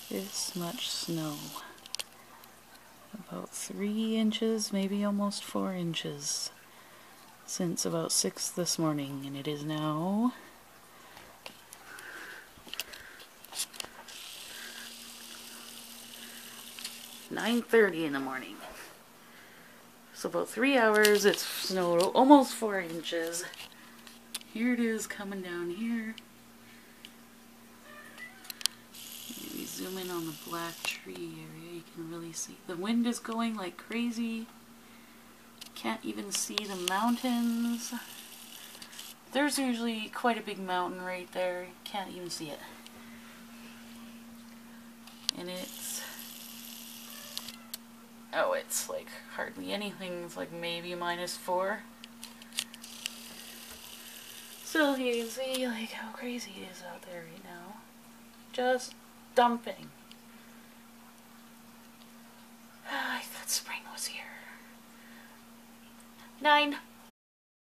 this much snow. About 3 inches, maybe almost 4 inches since about 6 this morning, and it is now 9:30 in the morning. So about 3 hours it's snowed almost 4 inches. Here it is coming down here. Maybe zoom in on the black tree area, you can really see. The wind is going like crazy. Can't even see the mountains. There's usually quite a big mountain right there. Can't even see it. And it's... oh, it's like hardly anything. It's like maybe -4. Still, you can see like how crazy it is out there right now. Just dumping. I thought spring was here. 9.